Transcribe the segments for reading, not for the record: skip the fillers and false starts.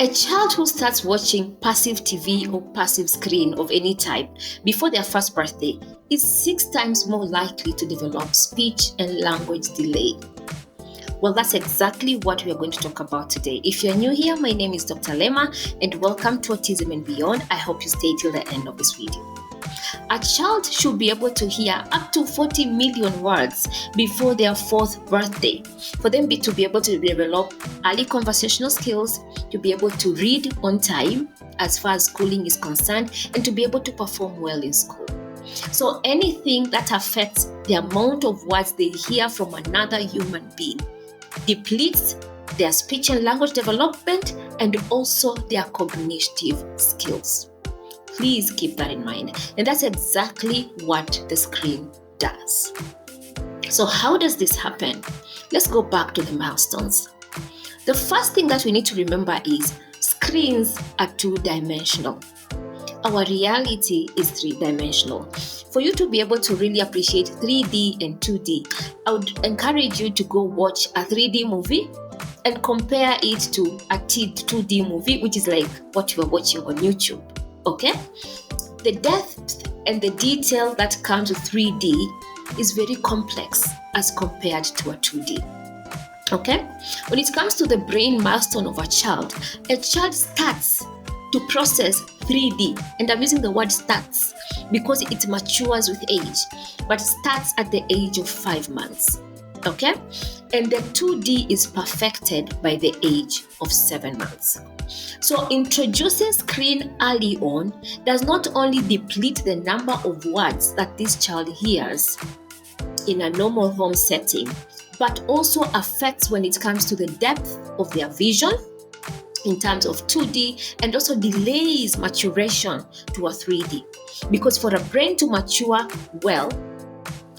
A child who starts watching passive TV or passive screen of any type before their first birthday is 6 times more likely to develop speech and language delay. Well, that's exactly what we are going to talk about today. If you're new here, my name is Dr. Lema and welcome to Autism and Beyond. I hope you stay till the end of this video. A child should be able to hear up to 40 million words before their 4th birthday. For them to be able to develop early conversational skills, to be able to read on time as far as schooling is concerned, and to be able to perform well in school. So anything that affects the amount of words they hear from another human being depletes their speech and language development and also their cognitive skills. Please keep that in mind. And that's exactly what the screen does. So how does this happen? Let's go back to the milestones. The first thing that we need to remember is screens are 2-dimensional. Our reality is 3-dimensional. For you to be able to really appreciate 3D and 2D, I would encourage you to go watch a 3D movie and compare it to a 2D movie, which is like what you are watching on YouTube. Okay? The depth and the detail that comes with 3D is very complex as compared to a 2D. Okay? When it comes to the brain milestone of a child starts to process 3D, and I'm using the word starts because it matures with age, but starts at the age of 5 months. Okay? And the 2D is perfected by the age of 7 months. So introducing screen early on does not only deplete the number of words that this child hears in a normal home setting, but also affects when it comes to the depth of their vision in terms of 2D, and also delays maturation to a 3D. Because for a brain to mature well,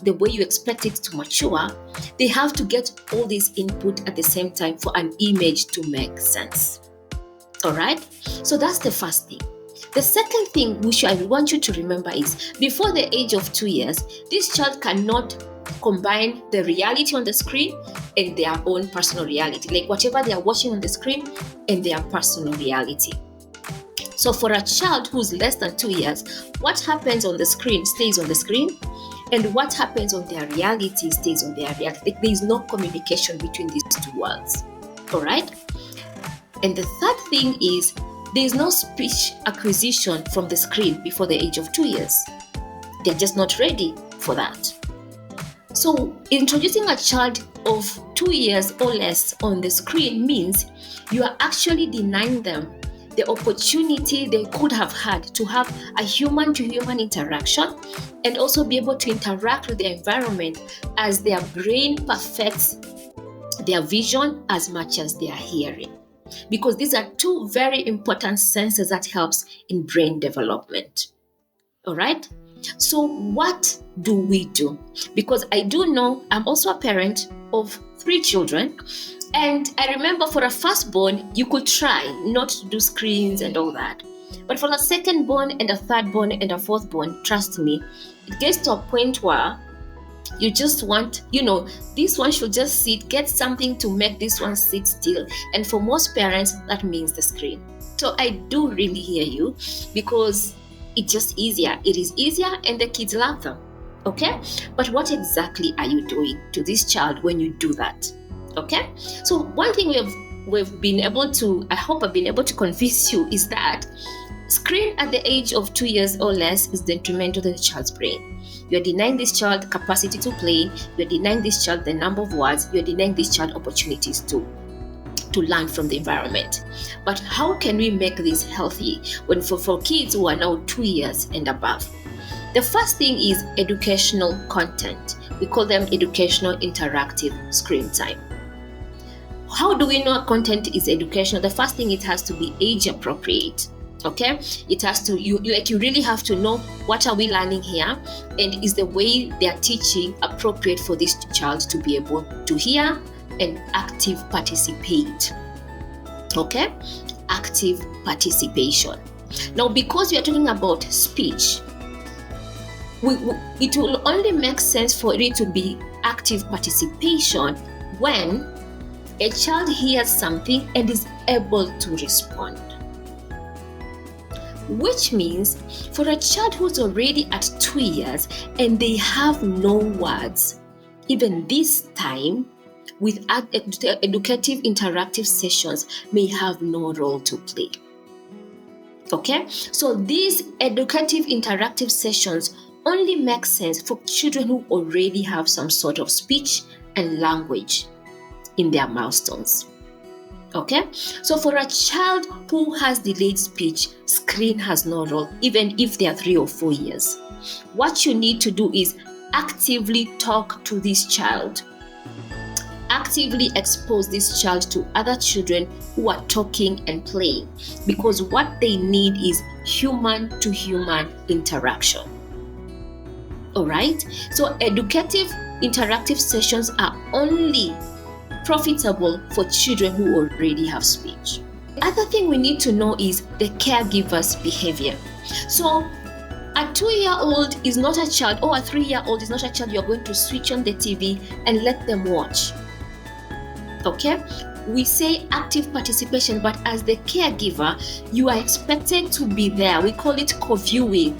the way you expect it to mature, they have to get all this input at the same time for an image to make sense. All right? So that's the first thing. The second thing which I want you to remember is before the age of 2 years, this child cannot combine the reality on the screen and their own personal reality, like whatever they are watching on the screen and their personal reality. So for a child who's less than 2 years, what happens on the screen stays on the screen, and what happens on their reality stays on their reality. There is no communication between these two worlds. All right? And the third thing is there is no speech acquisition from the screen before the age of 2 years. They're just not ready for that. So introducing a child of 2 years or less on the screen means you are actually denying them the opportunity they could have had to have a human-to-human interaction and also be able to interact with the environment as their brain perfects their vision as much as their hearing. Because these are two very important senses that helps in brain development. All right? So what do we do? Because I do know I'm also a parent of 3 children, and I remember for a firstborn, you could try not to do screens and all that. But for a secondborn and a thirdborn and a fourthborn, trust me, it gets to a point where you just want, this one should just sit, get something to make this one sit still. And for most parents, that means the screen. So I do really hear you because it's just easier. It is easier and the kids love them. Okay? But what exactly are you doing to this child when you do that? Okay? So one thing we've been able to, I hope I've been able to convince you, is that screen at the age of 2 years or less is detrimental to the child's brain. You're denying this child the capacity to play, you're denying this child the number of words, you're denying this child opportunities to learn from the environment. But how can we make this healthy when for kids who are now 2 years and above? The first thing is educational content. We call them educational interactive screen time. How do we know content is educational? The first thing, it has to be age appropriate. Okay, it has to, you really have to know what are we learning here, and is the way they are teaching appropriate for this child to be able to hear and active participate. Okay, active participation. Now, because we are talking about speech, it will only make sense for it to be active participation when A child hears something and is able to respond. Which means for a child who's already at 2 years and they have no words, even this time with educative interactive sessions may have no role to play. Okay, so these educative interactive sessions only make sense for children who already have some sort of speech and language in their milestones. Okay, so for a child who has delayed speech, screen has no role, even if they are 3 or 4 years. What you need to do is actively talk to this child. Actively expose this child to other children who are talking and playing, because what they need is human-to-human interaction. All right? So educative interactive sessions are only profitable for children who already have speech. The other thing we need to know is the caregiver's behavior. So a 2-year-old is not a child, or a 3-year-old is not a child you're going to switch on the TV and let them watch. Okay? We say active participation, but as the caregiver, you are expected to be there. We call it co-viewing,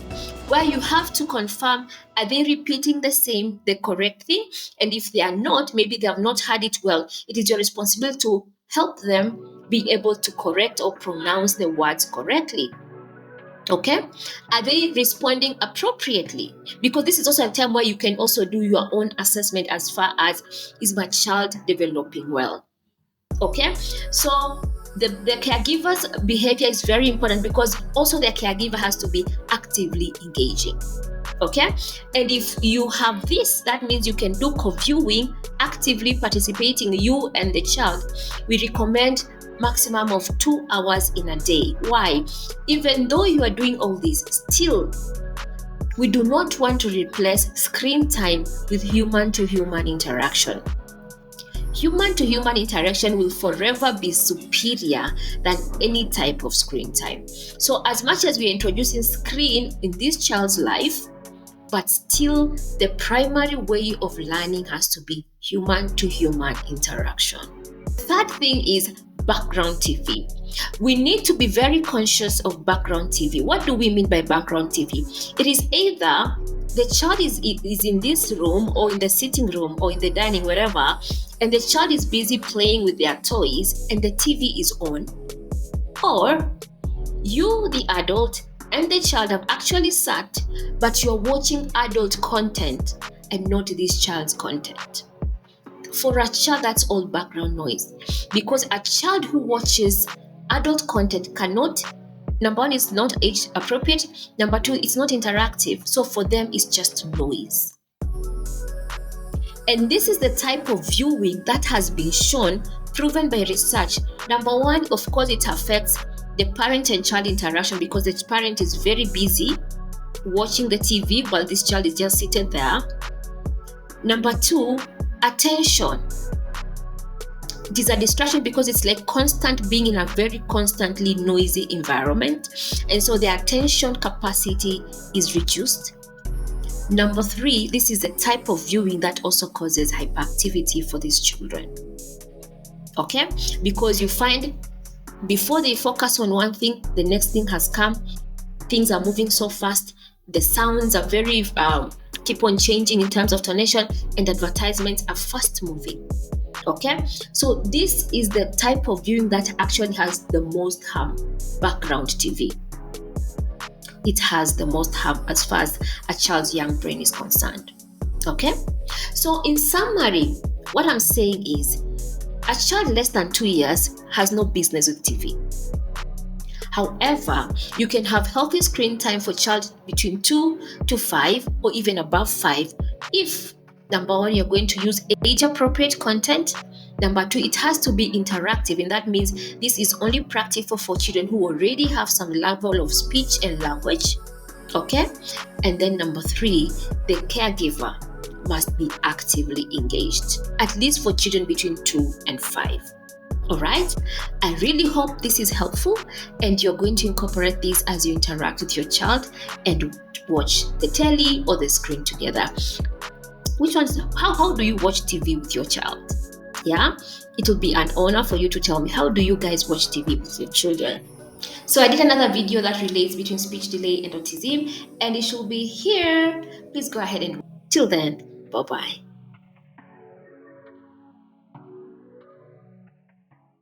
where you have to confirm, are they repeating the correct thing? And if they are not, maybe they have not heard it well, it is your responsibility to help them be able to correct or pronounce the words correctly. Okay? Are they responding appropriately? Because this is also a time where you can also do your own assessment as far as, is my child developing well? Okay? So the caregiver's behavior is very important, because also the caregiver has to be actively engaging. Okay? And if you have this, that means you can do co-viewing, actively participating, you and the child. We recommend maximum of 2 hours in a day. Why? Even though you are doing all this, still, we do not want to replace screen time with human-to-human interaction. Human-to-human interaction will forever be superior than any type of screen time. So as much as we are introducing screen in this child's life, but still the primary way of learning has to be human-to-human interaction. Third thing is background TV. We need to be very conscious of background TV. What do we mean by background TV? It is either the child is in this room or in the sitting room or in the dining, wherever, and the child is busy playing with their toys and the TV is on. Or you, the adult, and the child have actually sat, but you're watching adult content and not this child's content. For a child, that's all background noise, because a child who watches adult content cannot, number one, it's not age appropriate, number two, it's not interactive, so for them it's just noise. And this is the type of viewing that has been shown, proven by research. Number one, of course, it affects the parent and child interaction, because the parent is very busy watching the TV while this child is just sitting there. Number two, attention. It is a distraction, because it's like constant being in a very constantly noisy environment, and so the attention capacity is reduced. Number three, this is the type of viewing that also causes hyperactivity for these children. Okay? Because you find before they focus on one thing, the next thing has come. Things are moving so fast. The sounds are very keep on changing in terms of tonation, and advertisements are fast moving. Okay, so this is the type of viewing that actually has the most harm. Background TV, it has the most harm as far as a child's young brain is concerned. Okay, so in summary, what I'm saying is a child less than 2 years has no business with TV. However, you can have healthy screen time for child between 2 to 5 or even above 5 if, number one, you're going to use age-appropriate content. Number two, it has to be interactive, and that means this is only practical for children who already have some level of speech and language. Okay? And then number three, the caregiver must be actively engaged, at least for children between 2 and 5. All right, I really hope this is helpful and you're going to incorporate this as you interact with your child and watch the telly or the screen together. How do you watch TV with your child? Yeah, it will be an honor for you to tell me, how do you guys watch TV with your children? So I did another video that relates between speech delay and autism, and it should be here. Please go ahead and till then, bye bye.